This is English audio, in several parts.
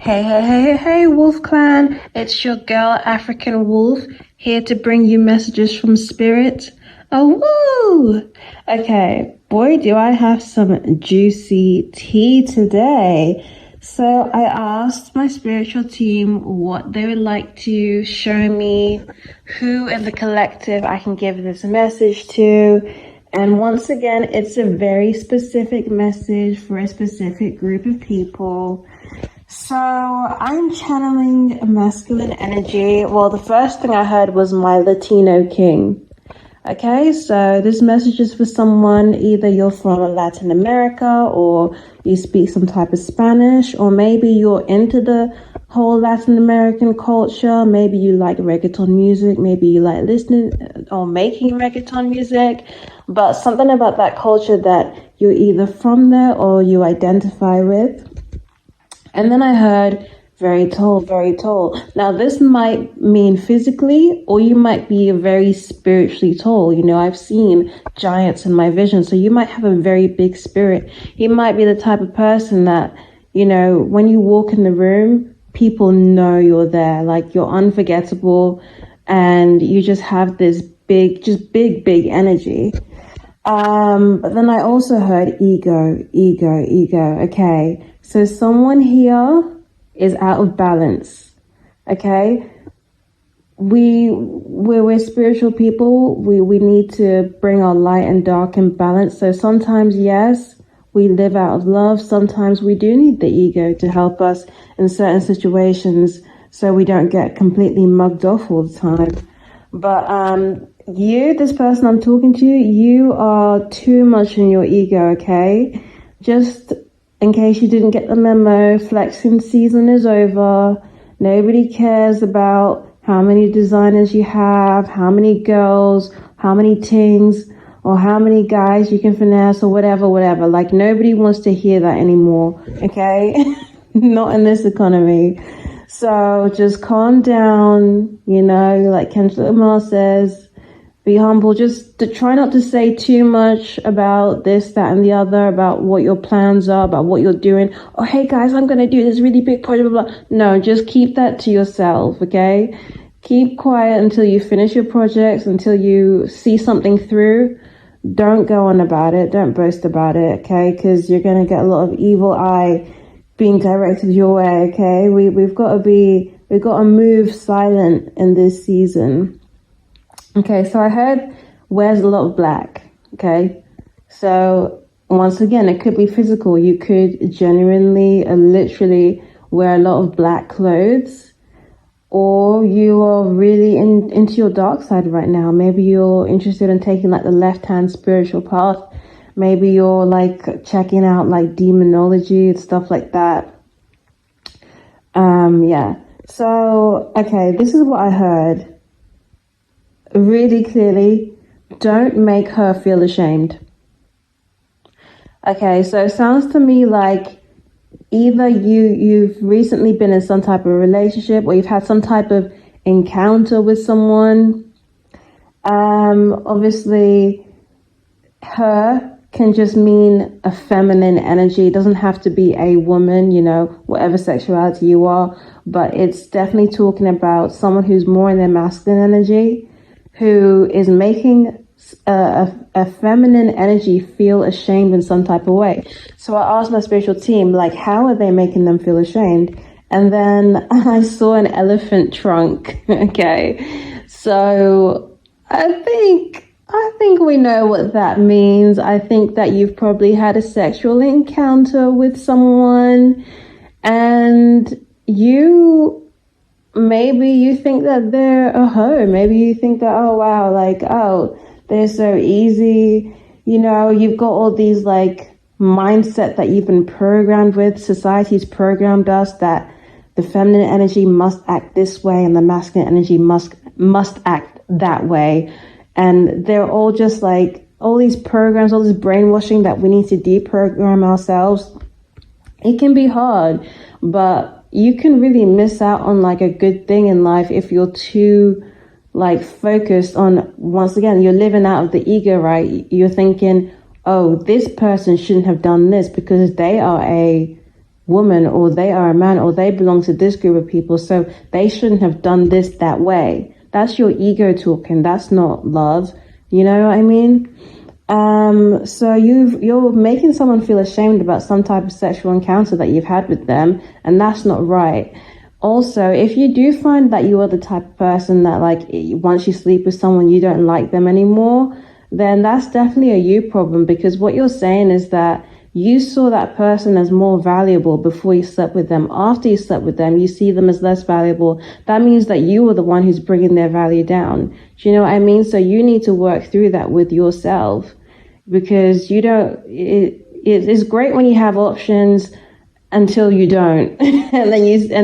Hey, Wolf Clan. It's your girl, African Wolf, here to bring you messages from Spirit. Oh, woo! Okay, boy, do I have some juicy tea today. So I asked my spiritual team what they would like to show me, who in the collective I can give this message to. And once again, it's a very specific message for a specific group of people. So I'm channeling masculine energy. Well, the first thing I heard was my Latino king. Okay, so this message is for someone, either you're from Latin America or you speak some type of Spanish, or maybe you're into the whole Latin American culture. Maybe you like reggaeton music, maybe you like listening or making reggaeton music, but something about that culture that you're either from there or you identify with. And then I heard very tall, very tall. Now this might mean physically, or you might be very spiritually tall. You know, I've seen giants in my vision. So you might have a very big spirit. You might be the type of person that, you know, when you walk in the room, people know you're there. Like you're unforgettable and you just have this big energy. But then I also heard ego. Okay. So someone here is out of balance. Okay. We're spiritual people. We need to bring our light and dark in balance. So sometimes, yes, we live out of love. Sometimes we do need the ego to help us in certain situations so we don't get completely mugged off all the time. But, this person I'm talking to, you are too much in your ego, okay? Just in case you didn't get the memo, flexing season is over. Nobody cares about how many designers you have, how many girls, how many tings, or how many guys you can finesse or whatever. Like nobody wants to hear that anymore, okay? Not in this economy. So just calm down, you know, like Kendrick Lamar says, be humble. Just to try not to say too much about this, that, and the other, about what your plans are, about what you're doing. Oh, hey guys, I'm going to do this really big project, blah, blah. No, just keep that to yourself, okay? Keep quiet until you finish your projects, until you see something through. Don't go on about it. Don't boast about it, okay? Because you're going to get a lot of evil eye being directed your way, okay? We've got to move silent in this season. Okay, so I heard wears a lot of black, okay? So once again, it could be physical. You could genuinely, literally wear a lot of black clothes, or you are really into your dark side right now. Maybe you're interested in taking like the left-hand spiritual path. Maybe you're like checking out like demonology and stuff like that. Yeah. So, okay, this is what I heard. Really clearly, don't make her feel ashamed. Okay, so it sounds to me like either you've recently been in some type of relationship or you've had some type of encounter with someone. Obviously, her can just mean a feminine energy. It doesn't have to be a woman, you know, whatever sexuality you are, but it's definitely talking about someone who's more in their masculine energy, who is making a feminine energy feel ashamed in some type of way. So I asked my spiritual team, like, how are they making them feel ashamed? And then I saw an elephant trunk. Okay. So I think we know what that means. I think that you've probably had a sexual encounter with someone and maybe you think that they're a hoe. Maybe you think that, oh, wow, like, oh, they're so easy. You know, you've got all these like mindset that you've been programmed with. Society's programmed us that the feminine energy must act this way and the masculine energy must act that way. And they're all just like all these programs, all this brainwashing that we need to deprogram ourselves. It can be hard, but you can really miss out on like a good thing in life if you're too like focused on, once again, you're living out of the ego, right? You're thinking, oh, this person shouldn't have done this because they are a woman, or they are a man, or they belong to this group of people, so they shouldn't have done this that way. That's your ego talking. That's not love. You know what I mean? So you're making someone feel ashamed about some type of sexual encounter that you've had with them, and that's not right. Also, if you do find that you are the type of person that, like, once you sleep with someone, you don't like them anymore, then that's definitely a you problem, because what you're saying is that you saw that person as more valuable before you slept with them. After you slept with them, you see them as less valuable. That means that you were the one who's bringing their value down. Do you know what I mean? So you need to work through that with yourself, because you don't, it's great when you have options until you don't. and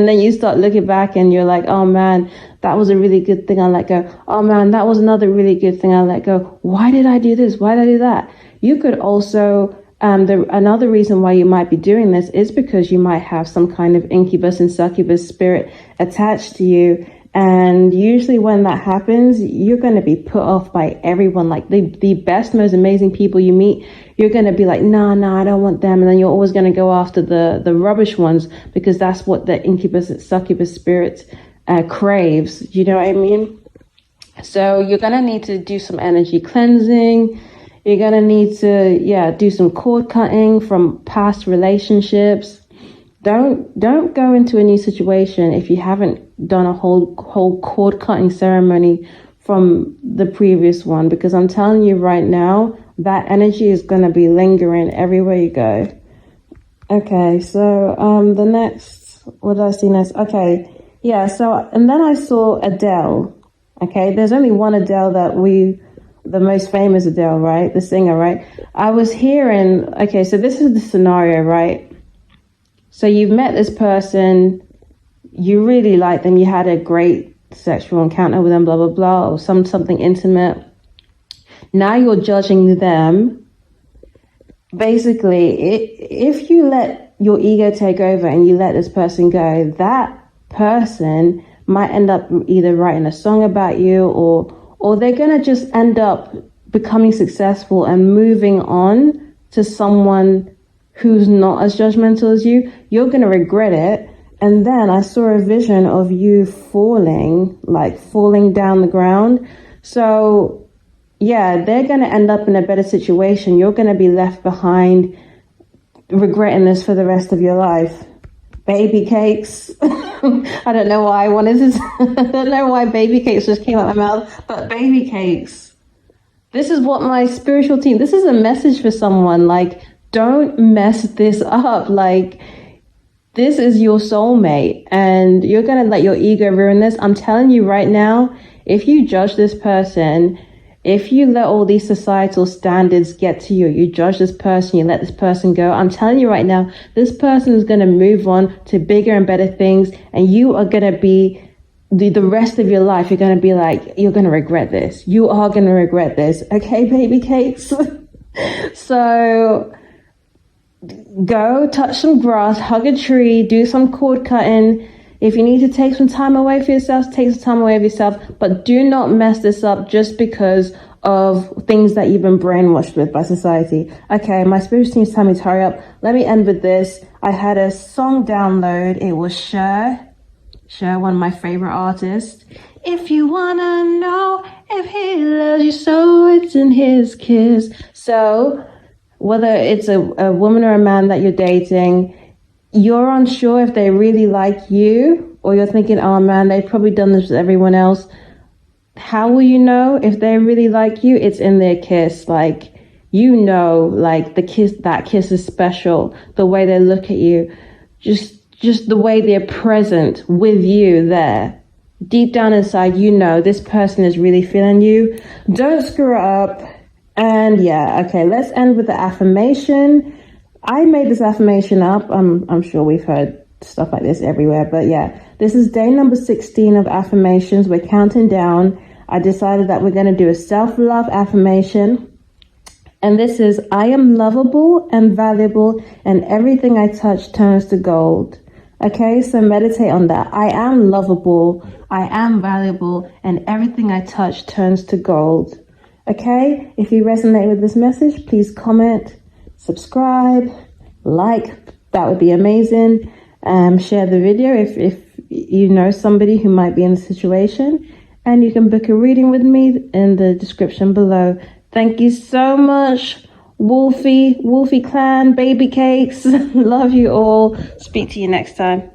then you start looking back and you're like, oh man, that was a really good thing, I let go. Oh man, that was another really good thing, I let go. Why did I do this? Why did I do that? You could also, another reason why you might be doing this is because you might have some kind of incubus and succubus spirit attached to you. And usually when that happens, you're going to be put off by everyone. Like the best, most amazing people you meet, you're going to be like, nah, I don't want them. And then you're always going to go after the rubbish ones, because that's what the incubus and succubus spirit craves. You know what I mean? So you're going to need to do some energy cleansing. You're going to need to, do some cord cutting from past relationships. Don't go into a new situation if you haven't done a whole cord cutting ceremony from the previous one, because I'm telling you right now, that energy is going to be lingering everywhere you go. Okay, so the next, what did I see next? Okay, yeah, so, and then I saw Adele. Okay, there's only one Adele the most famous Adele, right? The singer, right? I was hearing, okay, so this is the scenario, right? So you've met this person, you really like them, you had a great sexual encounter with them, blah, blah, blah, or something intimate. Now you're judging them. Basically, if you let your ego take over and you let this person go, that person might end up either writing a song about you, or they're going to just end up becoming successful and moving on to someone who's not as judgmental as you. You're going to regret it. And then I saw a vision of you falling down the ground. So yeah, they're going to end up in a better situation. You're going to be left behind regretting this for the rest of your life. Baby cakes. I don't know why I wanted to, I don't know why baby cakes just came out of my mouth, but baby cakes. This is what my spiritual team, this is a message for someone, like, don't mess this up. Like, this is your soulmate and you're going to let your ego ruin this. I'm telling you right now, if you judge this person, if you let all these societal standards get to you, you judge this person, you let this person go, I'm telling you right now, this person is going to move on to bigger and better things, and you are going to be, the rest of your life, you're going to be like, you're going to regret this. You are going to regret this. Okay, baby cakes? So go touch some grass, hug a tree, do some cord cutting. If you need to take some time away for yourself, take some time away for yourself, but do not mess this up just because of things that you've been brainwashed with by society. Okay, my spiritual team's telling me to hurry up. Let me end with this. I had a song download. It was Cher, one of my favorite artists. If you wanna know if he loves you so, it's in his kiss. So whether it's a woman or a man that you're dating, you're unsure if they really like you, or you're thinking, oh man, they've probably done this with everyone else. How will you know if they really like you? It's in their kiss. Like, you know, like that kiss is special. The way they look at you, just the way they're present with you there. Deep down inside, you know, this person is really feeling you. Don't screw it up. And yeah, okay, let's end with the affirmation. I made this affirmation up. I'm sure we've heard stuff like this everywhere, but yeah, this is day number 16 of affirmations. We're counting down. I decided that we're going to do a self-love affirmation. And this is, I am lovable and valuable, and everything I touch turns to gold. Okay, so meditate on that. I am lovable, I am valuable, and everything I touch turns to gold. Okay, if you resonate with this message, please comment, subscribe, like, that would be amazing. Share the video if you know somebody who might be in the situation, and you can book a reading with me in the description below. Thank you so much, Wolfie Clan, baby cakes. Love you all. Speak to you next time.